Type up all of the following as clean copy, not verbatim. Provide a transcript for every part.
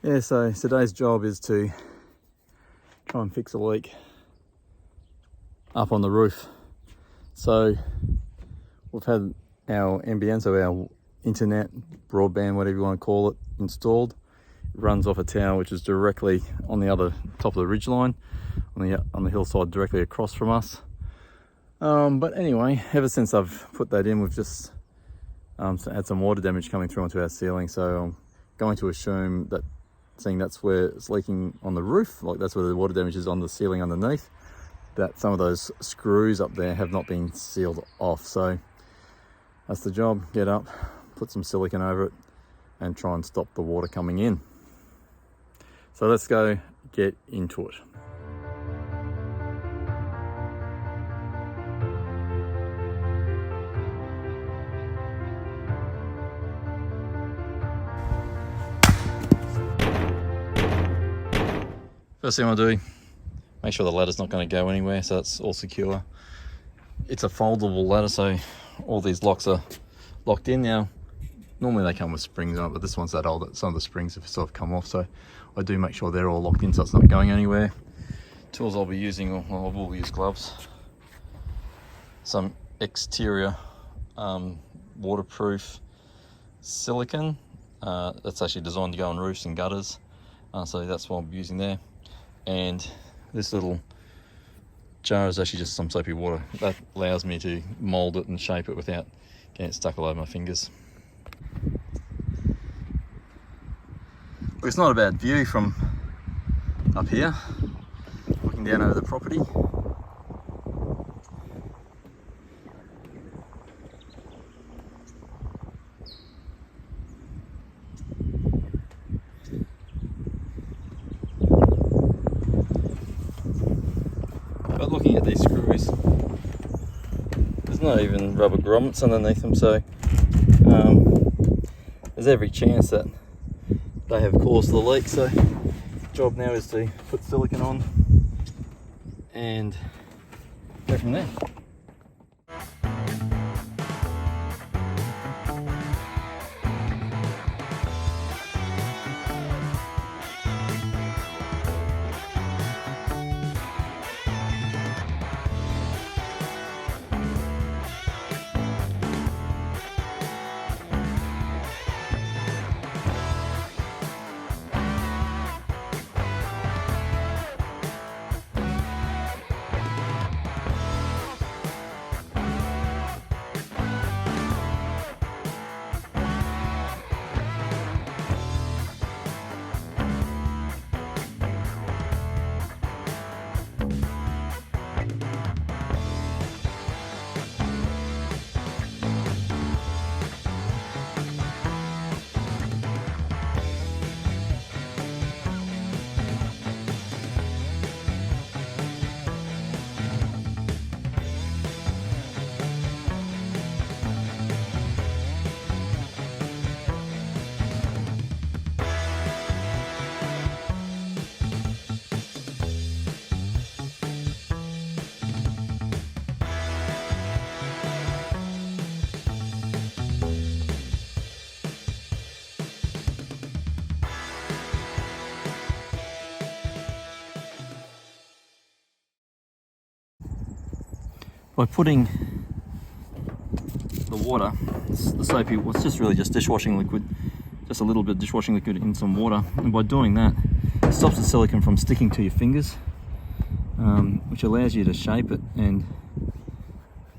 Yeah, so today's job is to try and fix a leak up on the roof. So we've had our NBN, so our internet, broadband, whatever you want to call it, installed. It runs off a tower which is directly on the other top of the ridge line, on the hillside directly across from us. But anyway, ever since I've put that in, we've just had some water damage coming through onto our ceiling. So I'm going to assume that, seeing that's where it's leaking on the roof, like that's where the water damage is on the ceiling underneath, that some of those screws up there have not been sealed off. So that's the job. Get up, put some silicone over it, and try and stop the water coming in. So let's go get into it. First thing I do, make sure the ladder's not going to go anywhere, so it's all secure. It's a foldable ladder, so all these locks are locked in now. Normally they come with springs on it, but this one's that old that some of the springs have sort of come off, so I do make sure they're all locked in so it's not going anywhere. Tools I'll be using, well, I will use gloves. Some exterior waterproof silicone. That's actually designed to go on roofs and gutters, so that's what I'll be using there. And this little jar is actually just some soapy water. That allows me to mould it and shape it without getting it stuck all over my fingers. Look, it's not a bad view from up here, looking down over the property. But looking at these screws, there's not even rubber grommets underneath them, so there's every chance that they have caused the leak. So the job now is to put silicone on and go from there. By putting the water, the soapy, it's just really just dishwashing liquid, just a little bit of dishwashing liquid in some water, and by doing that, it stops the silicone from sticking to your fingers, which allows you to shape it and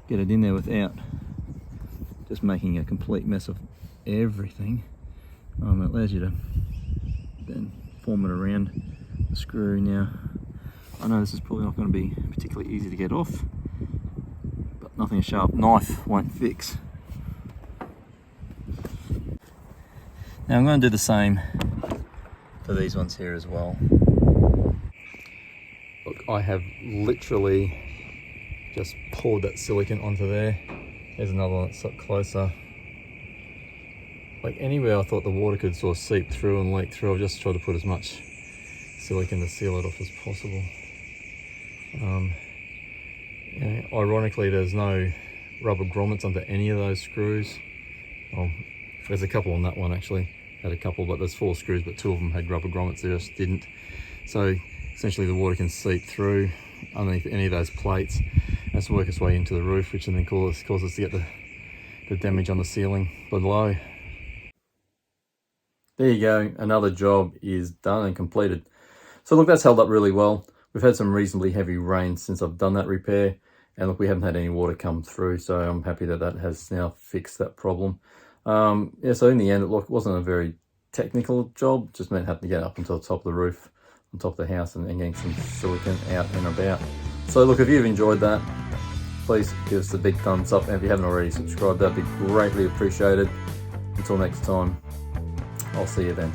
get it in there without just making a complete mess of everything. It allows you to then form it around the screw. Now, I know this is probably not going to be particularly easy to get off, nothing a sharp knife won't fix. Now I'm going to do the same for these ones here as well. Look, I have literally just poured that silicone onto there. There's another one that's up closer. Like anywhere I thought the water could sort of seep through and leak through, I've just tried to put as much silicone to seal it off as possible. Ironically, there's no rubber grommets under any of those screws. Well, there's a couple on that one actually, had a couple, but there's 4 screws, but 2 of them had rubber grommets, the rest didn't. So essentially the water can seep through underneath any of those plates, has to work its way into the roof, which then causes us to get the damage on the ceiling below. There you go, another job is done and completed. So look, that's held up really well. We've had some reasonably heavy rain since I've done that repair, and look, we haven't had any water come through, so I'm happy that that has now fixed that problem. Yeah, so in the end, it wasn't a very technical job, just meant having to get up onto the top of the roof, on top of the house, and getting some silicone out and about. So look, if you've enjoyed that, please give us a big thumbs up, and if you haven't already subscribed, that'd be greatly appreciated. Until next time, I'll see you then.